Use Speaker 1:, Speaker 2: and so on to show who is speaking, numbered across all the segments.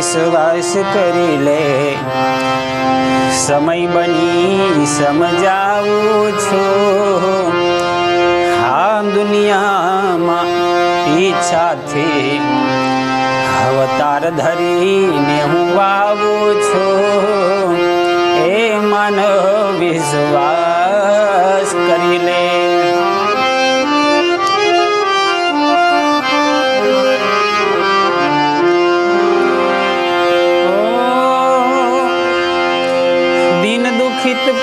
Speaker 1: વિશ્વાસ કરી લે, સમય બની સમજાવું છું આ દુનિયામાં ઈચ્છાથી અવતાર ધરીને હું આવું છું, એ માનવ વિશ્વાસ કરી લે।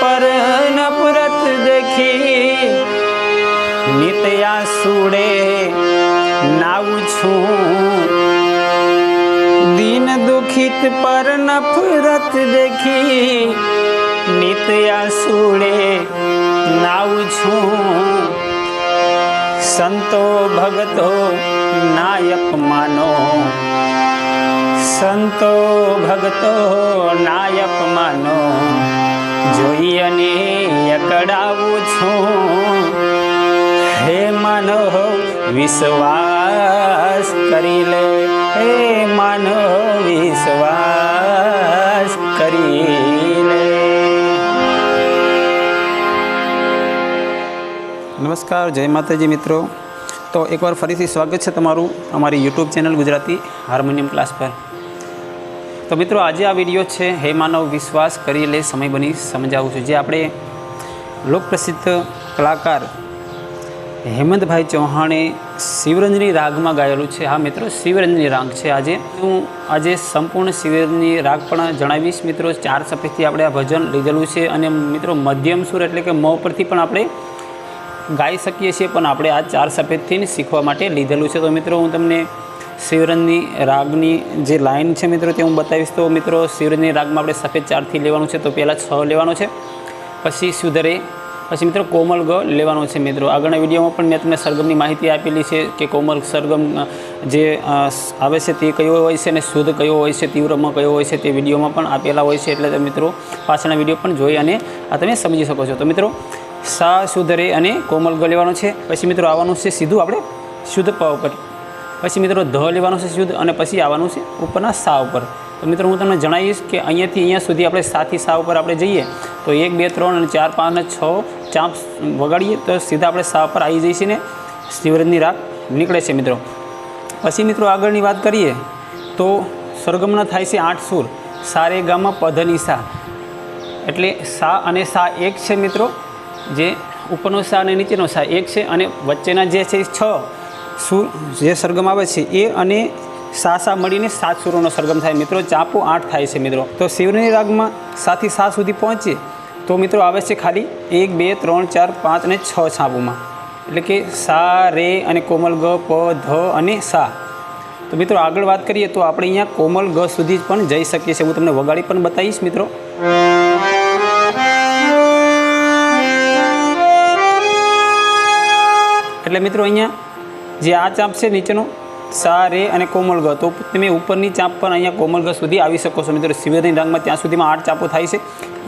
Speaker 1: पर नफरत देखी नित्या सूड़े नाऊ छूं, दीन दुखित पर नफरत देखी नित्या सूड़े नाऊ छूं, संतो भगतो नायक मानो, संतो भगतो नायक मानो, જોઈ અને અકળાવું છું, હે માનવ વિશ્વાસ કરી લે, હે માનવ વિશ્વાસ કરી લે। નમસ્કાર, જય માતાજી મિત્રો। તો એકવાર ફરીથી સ્વાગત છે તમારું અમારી YouTube channel Gujarati harmonium class પર। તો મિત્રો, આજે આ વિડીયો છે હે માનવ વિશ્વાસ કરી લે, સમય બની સમજાવું છું, જે આપણે લોકપ્રસિદ્ધ કલાકાર હેમંતભાઈ ચૌહાણે શિવરંજની રાગમાં ગાયેલું છે। હા મિત્રો, શિવરંજની રાગ છે। આજે સંપૂર્ણ શિવરંજની રાગ પણ જણાવીશ મિત્રો। 4 સફેદથી આપણે આ ભજન લીધેલું છે અને મિત્રો મધ્યમ સુર એટલે કે મ પરથી પણ આપણે ગાઈ શકીએ છીએ, પણ આપણે આ 4 સફેદથી શીખવા માટે લીધેલું છે। તો મિત્રો, હું તમને શિવરંજની રાગની જે લાઇન છે મિત્રો તે હું બતાવીશ। તો મિત્રો, શિવરંજની રાગમાં આપણે સફેદ 4થી લેવાનું છે, તો પહેલાં 6 લેવાનો છે, પછી સુધરે, પછી મિત્રો કોમલ ગ લેવાનો છે મિત્રો। આગળના વિડીયોમાં પણ મેં તમને સરગમની માહિતી આપેલી છે કે કોમલ સરગમ જે આવે છે તે કયો હોય છે અને શુદ્ધ કયો હોય છે, તીવ્રમાં કયો હોય છે, તે વિડીયોમાં પણ આપેલા હોય છે, એટલે મિત્રો પાછળના વિડીયો પણ જોઈ અને આ તમે સમજી શકો છો। તો મિત્રો, સા સુધરે અને કોમલ ગ લેવાનો છે, પછી મિત્રો આવવાનું છે સીધું આપણે શુદ્ધ પ ઉપર, પછી મિત્રો ધ લેવાનું છે શુદ્ધ, અને પછી આવવાનું છે ઉપરના સા ઉપર। તો મિત્રો, હું તમને જણાવીશ કે અહીંયાથી અહીંયા સુધી આપણે સાથી સા ઉપર આપણે જઈએ તો 1 2 3 અને 4 5 અને 6 ચાંપ વગાડીએ તો સીધા આપણે સા પર આવી જઈશું ને શિવરંજની રાગ નીકળે છે મિત્રો। પછી મિત્રો આગળની વાત કરીએ તો સરગમના થાય છે 8 સૂર, સા રે ગા માં પ ધ ની સા, એટલે સા અને સા એક છે મિત્રો, જે ઉપરનો સા અને નીચેનો સા એક છે, અને વચ્ચેના જે છે 6 સૂર જે સરગમ આવે છે એ અને સા મળીને 7 સૂરોનો સરગમ થાય મિત્રો। ચાપો 8 થાય છે મિત્રો। તો શિવરંજની રાગમાં સાથી સા સુધી પહોંચીએ તો મિત્રો આવે છે ખાલી 1 2 3 4 5 અને 6 છાપોમાં, એટલે કે સા રે અને કોમલ ગ પ ધ અને સા। તો મિત્રો, આગળ વાત કરીએ તો આપણે અહીંયા કોમલ ગ સુધી પણ જઈ શકીએ છીએ। હું તમને વગાડી પણ બતાવીશ મિત્રો। એટલે મિત્રો, અહીંયા જે આ ચાંપ છે નીચેનો સા રે અને કોમલ ગ, તો તમે ઉપરની ચાંપ પર અહીંયા કોમલ ગ સુધી આવી શકો છો મિત્રો। શિવરંજની રાગમાં ત્યાં સુધીમાં 8 ચાંપો થાય છે,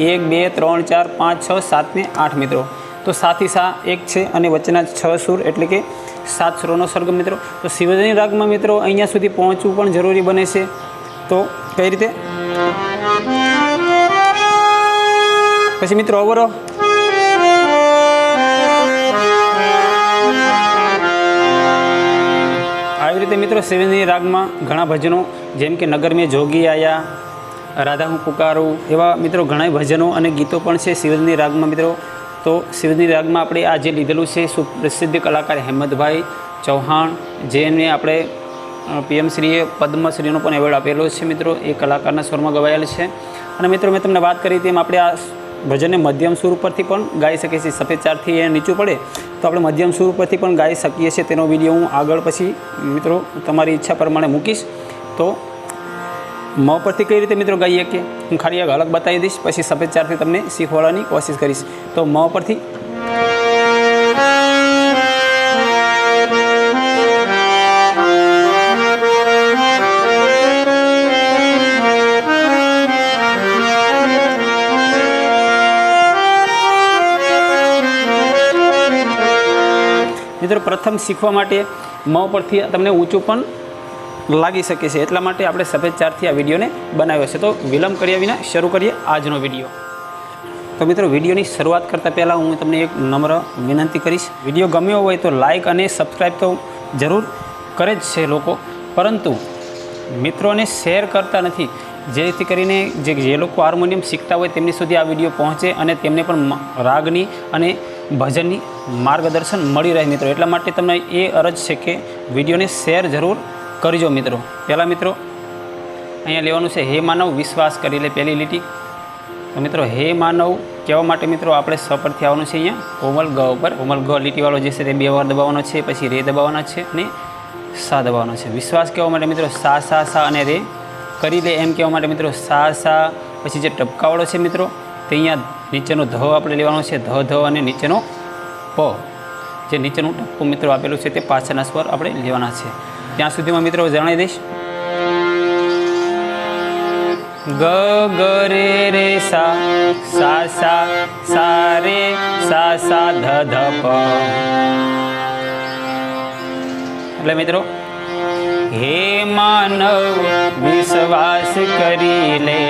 Speaker 1: 1 2 3 4 5 6 7 ને 8 મિત્રો। તો સાથી સા એક છે અને વચ્ચેના 6 સૂર એટલે કે 7 સૂરોનો સરગમ મિત્રો। તો શિવરંજની રાગમાં મિત્રો અહીંયા સુધી પહોંચવું પણ જરૂરી બને છે। તો કઈ રીતે? પછી મિત્રો અવરોહ, આવી રીતે મિત્રો શિવરંજની રાગમાં ઘણા ભજનો, જેમ કે નગર મેં જોગી આયા, રાધા હું પુકારું, એવા મિત્રો ઘણા ભજનો અને ગીતો પણ છે શિવરંજની રાગમાં મિત્રો। તો શિવરંજની રાગમાં આપણે આ જે લીધેલું છે સુપ્રસિદ્ધ કલાકાર હેમંતભાઈ ચૌહાણ, જેને આપણે પીએમશ્રીએ પદ્મશ્રીનો પણ એવોર્ડ આપેલો છે મિત્રો, એ કલાકારના સ્વરમાં ગવાયેલ છે। અને મિત્રો, મેં તમને વાત કરી તેમ આપણે આ ભજનને મધ્યમ સૂર ઉપરથી પણ ગાઈ શકીએ છીએ। સફેદ 4થી એ નીચું પડે તો આપણે મધ્યમ સૂર ઉપરથી પણ ગાઈ શકીએ છીએ। તેનો વિડીયો હું આગળ પછી મિત્રો તમારી ઈચ્છા પ્રમાણે મૂકીશ। તો મ પરથી કઈ રીતે મિત્રો ગાઈએ કે હું ખાલી એક અલગ બતાવી દઈશ, પછી સફેદ 4થી તમને શીખવાડવાની કોશિશ કરીશ। તો મ પરથી મિત્રો પ્રથમ શીખવા માટે મ પરથી તમને ઊંચું પણ લાગી શકે છે, એટલા માટે આપણે સફેદ ચારથી આ વિડીયોને બનાવ્યો છે. તો વિલંબ કર્યા વિના શરૂ કરીએ આજનો વિડીયો. તો મિત્રો, વિડીયોની શરૂઆત કરતાં પહેલાં હું તમને એક નમ્ર વિનંતી કરીશ. વિડીયો ગમ્યો હોય તો લાઇક અને સબસ્ક્રાઈબ તો જરૂર કરે જ છે લોકો, પરંતુ મિત્રોને શેર કરતા નથી, જેથી કરીને જે લોકો હાર્મોનિયમ શીખતા હોય તેમની સુધી આ વિડીયો પહોંચે અને તેમને પણ રાગની અને ભજનની માર્ગદર્શન મળી રહે મિત્રો. એટલા માટે તમને એ અરજ છે કે વિડીયોને શેર જરૂર કરજો મિત્રો. પહેલાં મિત્રો અહીંયા લેવાનું છે હે માનવ વિશ્વાસ કરી લે, પહેલી લીટી. તો મિત્રો હે માનવ કહેવા માટે મિત્રો આપણે સ પરથી આવવાનું છે. અહીંયા કોમલ ગ ઉપર કોમલ ગ લીટીવાળો જે છે તે 2 વાર દબાવવાનો છે, પછી રે દબાવવાના છે અને સા દબાવવાનો છે. વિશ્વાસ કહેવા માટે મિત્રો સા સા સા અને રે. કરી લે એમ કહેવા માટે મિત્રો સા સા, પછી જે ટપકાવાળો છે મિત્રો તે અહીંયા નીચેનો ધ આપણે લેવાનો છે, ધ ધ અને નીચેનો પ. જે નીચેનું ટપકું મિત્રો આપેલું છે તે પાછળના સ્વર આપણે લેવાના છે. ત્યાં સુધીમાં મિત્રો જણાવી દઈશ. ગ ગ રે રે સા સા સા સા રે સા સા ધ ધ પ. એટલે મિત્રો હે માનવ વિશ્વાસ કરી લે.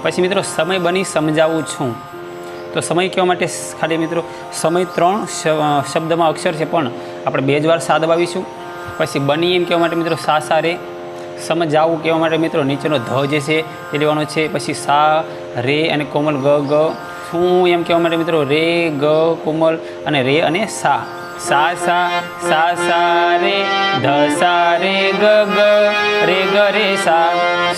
Speaker 1: પછી મિત્રો સમય બની સમજાવું છું. તો સમય કહેવા માટે ખાલી મિત્રો સમય 3 શબ્દમાં અક્ષર છે, પણ આપણે 2 જ વાર સા દબાવીશું. પછી બની એમ કહેવા માટે મિત્રો સા સા રે. સમજાવું કહેવા માટે મિત્રો નીચેનો ધ જે છે તે લેવાનો છે, પછી સા રે અને કોમલ ગ ગ. શું એમ કહેવા માટે મિત્રો રે ગ કોમલ અને રે અને સા. સા સા સા સા રે ધ સા રે ગ ગ રે ગ રે સા.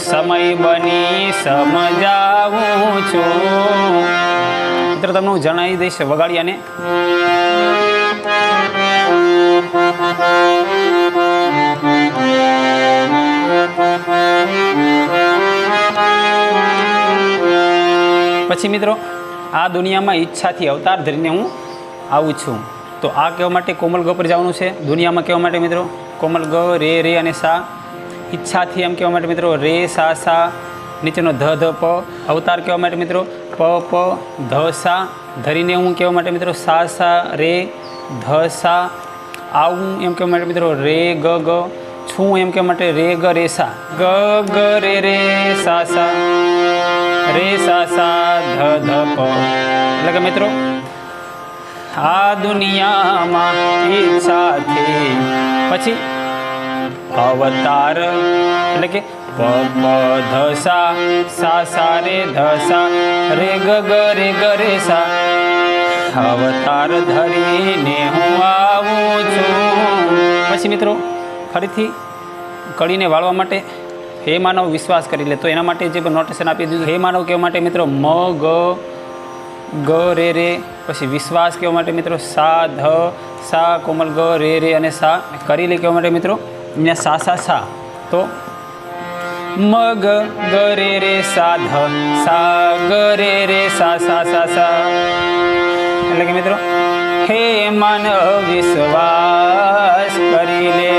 Speaker 1: સમય બની સમજાવું છું. મિત્રો તમને હું જણાવી દઈશ વગાડી અને પછી મિત્રો આ દુનિયામાં ઈચ્છાથી અવતાર ધરીને હું આવું છું. તો આ કહેવા માટે કોમલ ગ પર જવાનું છે. દુનિયામાં કહેવા માટે મિત્રો કોમલ ગ રે રે અને સા. ઈચ્છાથી એમ કહેવા માટે મિત્રો રે સા સા, નીચેનો ધ ધ પ. અવતાર કહેવા માટે મિત્રો પ પ ધ સા. ધરીને હું કહેવા માટે મિત્રો સા સા રે ધ સા. આવું એમ કહેવા માટે મિત્રો રે ગ ગ. છું એમ કહેવા માટે રે ગ રે સા. ગ ગ રે રે સા સા રે સા સા ધ ધ પ. એટલે કે મિત્રો આ દુનિયામાં ઈચ્છાથી પછી અવતાર એટલે કે પ પ ધ સા સા સા રે ધ સા રે ગ ગ રે ગ રે સા. અવતાર ધરીને હું આવું છું. પછી મિત્રો ફરીથી કડીને વાળવા માટે હે માનવ વિશ્વાસ કરી લે. તો એના માટે જે નોટેશન આપી દીધું, હે માનવ કહેવા માટે મિત્રો મ ગ ગ રે રે. પછી વિશ્વાસ કહેવા માટે મિત્રો સા ધ સા કોમલ ગ રે રે અને સા. કરી લે કહેવા માટે મિત્રો અહીંયા સા સા સા. તો મ ગ ગ રે રે સા ધ સા ગ રે રે સા સા સા સા. એટલે કે મિત્રો હે માનવ વિશ્વાસ કરી લે.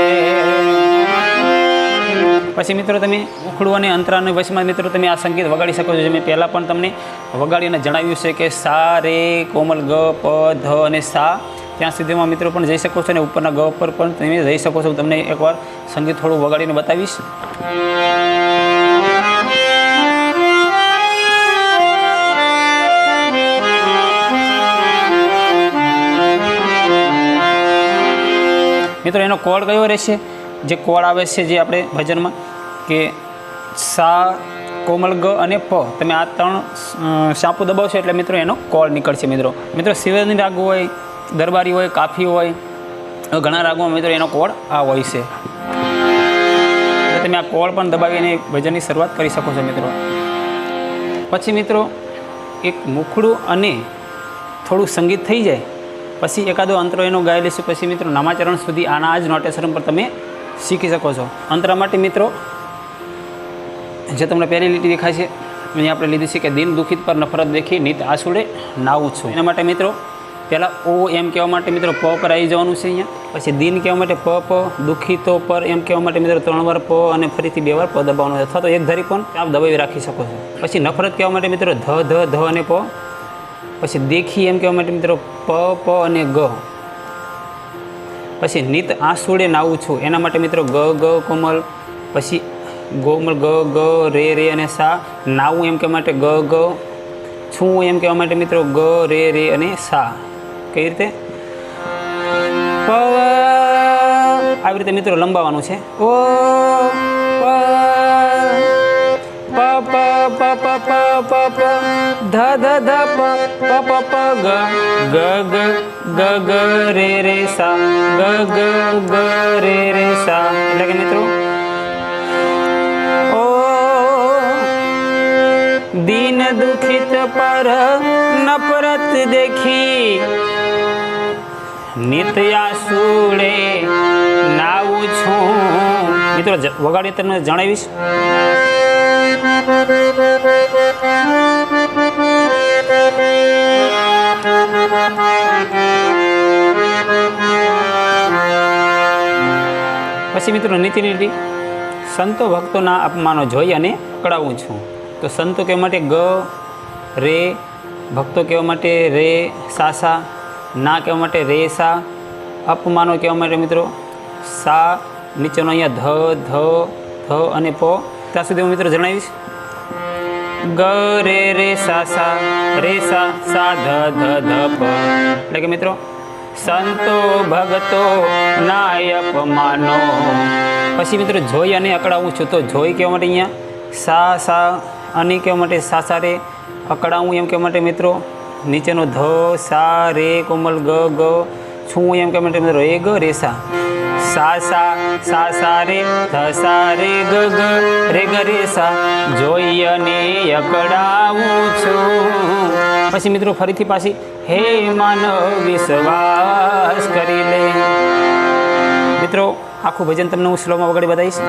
Speaker 1: પછી મિત્રો તમે ઉખડું અને અંતરાના વચમાં મિત્રો તમે આ સંગીત વગાડી શકો છો. જે મેં પહેલાં પણ તમને વગાડીને જણાવ્યું છે કે સા રે કોમલ ગ પ ધ અને સા. ત્યાં સુધીમાં મિત્રો પણ જઈ શકો છો અને ઉપરના ગ પર પણ તમે જઈ શકો છો. તમને એકવાર સંગીત થોડું વગાડીને બતાવીશ. મિત્રો એનો કોડ કયો રહેશે? જે કોડ આવે છે જે આપણે ભજનમાં કે સા કોમલ ગ અને પ. તમે આ 3 શાપુ દબાવશો એટલે મિત્રો એનો કોડ નીકળશે. મિત્રો શિવની રાગ હોય, દરબારી હોય, કાફી હોય, ઘણા રાગોમાં મિત્રો એનો કોડ આ હોય છે. તમે આ કોડ પણ દબાવીને ભજનની શરૂઆત કરી શકો છો મિત્રો. પછી મિત્રો એક મુખડું અને થોડું સંગીત થઈ જાય પછી એકાદો અંતરો એનો ગાઈ લેશું. પછી મિત્રો નામાચરણ સુધી આના જ નોટેશન પર તમે શીખી શકો છો. અંતરા માટે મિત્રો જે તમને પહેલી લીટી દેખાય છે અહીંયા આપણે લીધી છે કે દિન દુઃખિત પર નફરત દેખી નિત આસુડે નાવું છું. એના માટે મિત્રો પહેલાં ઓ એમ કહેવા માટે મિત્રો પ પર આવી જવાનું છે અહીંયા. પછી દિન કહેવા માટે પ પ, દુઃખિતો પર એમ કહેવા માટે મિત્રો 3 વાર પ અને ફરીથી 2 વાર પ દબાવવાનું છે, અથવા તો એક ધારી પણ આપ દબાવી રાખી શકો છો. પછી નફરત કહેવા માટે મિત્રો ધ ધ ધ અને પ. પછી દેખી એમ કહેવા માટે મિત્રો પ પ અને ગ. પછી નિત આંસુડે નાવું છું એના માટે મિત્રો ગ ગ કોમલ, પછી ગોમલ ગ ગ રે રે અને સા. નાવું એમ કહેવા માટે ગ ગ, છું એમ કહેવા માટે મિત્રો ગ રે રે અને સા. કઈ રીતે? પ આવી રીતે મિત્રો લંબાવવાનું છે. ઓ પ પ પ પ પ પ પ પ ધ ધ ધ પ પ પ પ ગ ગ ગ ગ ગ રે રે સા, ગ ગ ગ રે રે સા. એટલે કે મિત્રો ઓ દીન દુખિત પર નફરત દેખી, નિત્યા સુડે નાવું છું. મિત્રો વગાડી તમને જણાવીશ. પછી મિત્રો નીતિ નીતિ સંતો ભક્તોના અપમાનો જોઈ અને અકળાવું છું. તો સંતો કહેવા માટે ગ રે, ભક્તો કહેવા માટે રે સા સા, ના કહેવા માટે રે સા, અપમાનો કહેવા માટે મિત્રો સા, નીચેનો અહીંયા ધ ધ ધ અને પ. ત્યાં સુધી હું મિત્રો જણાવીશ. ગ રે રે સા સા, રે સા સા ધ ધ ધ પ. એટલે કે મિત્રો સંતો ભક્તો ના અપમાનો. પછી મિત્રો જોઈ અને અકળાવું છું. તો જોઈ કહેવા માટે અહીંયા સા સા, અને કહેવા માટે સા સા રે, અકળાવું એમ કહેવા માટે મિત્રો નીચેનો ધ સા રે કોમલ ગ ગ, છું એમ કહેવા માટે મિત્રો રે ગ રે સા, સા સા સા સા રે ધ સા રે ગ ગ રે ગ રે સા. જોઈ અને અકળાવું છું. પછી મિત્રો ફરીથી પાછી હે માનવ વિશ્વાસ કરી લે. મિત્રો આખું ભજન તમને હું સ્લોમાં વગાડી બતાવીશ.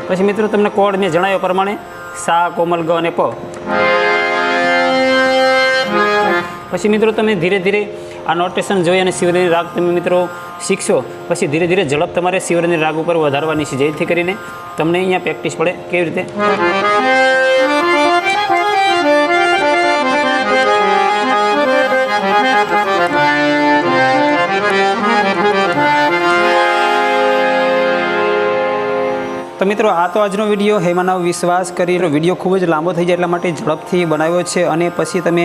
Speaker 1: પછી મિત્રો તમને કોડ મેં જણાવ્યા પ્રમાણે સા કોમલ ગ અને પ. પછી મિત્રો તમે ધીરે ધીરે આ નોટેશન જોઈ અને શિવરની રાગ તમે મિત્રો શીખશો. પછી ધીરે ધીરે ઝડપ તમારે શિવરની રાગ ઉપર વધારવાની છે, જેથી કરીને તમને અહીંયા પ્રેક્ટિસ પડે. કેવી રીતે? તો મિત્રો આ તો આજનો વિડીયો હે માનવ વિશ્વાસ કરી. વિડીયો ખૂબ જ લાંબો થઈ જાય એટલા માટે ઝડપથી બનાવ્યો છે, અને પછી તમે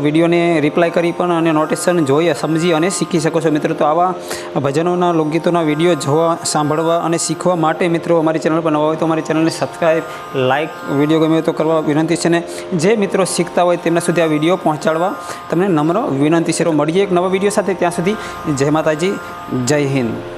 Speaker 1: વિડીયોને રિપ્લાય કરી પણ અને નોટેશન જોઈ સમજી અને શીખી શકો છો મિત્રો. તો આવા ભજનોના લોકગીતોના વિડીયો જોવા, સાંભળવા અને શીખવા માટે મિત્રો અમારી ચેનલ પર નવા હોય તો અમારી ચેનલને સબસ્ક્રાઈબ, લાઇક, વિડીયો ગમે તો કરવા વિનંતી છે. ને જે મિત્રો શીખતા હોય તેમના સુધી આ વિડીયો પહોંચાડવા તમને નમ્ર વિનંતી છે. મળીએ એક નવા વિડીયો સાથે. ત્યાં સુધી જય માતાજી, જય હિન્દ.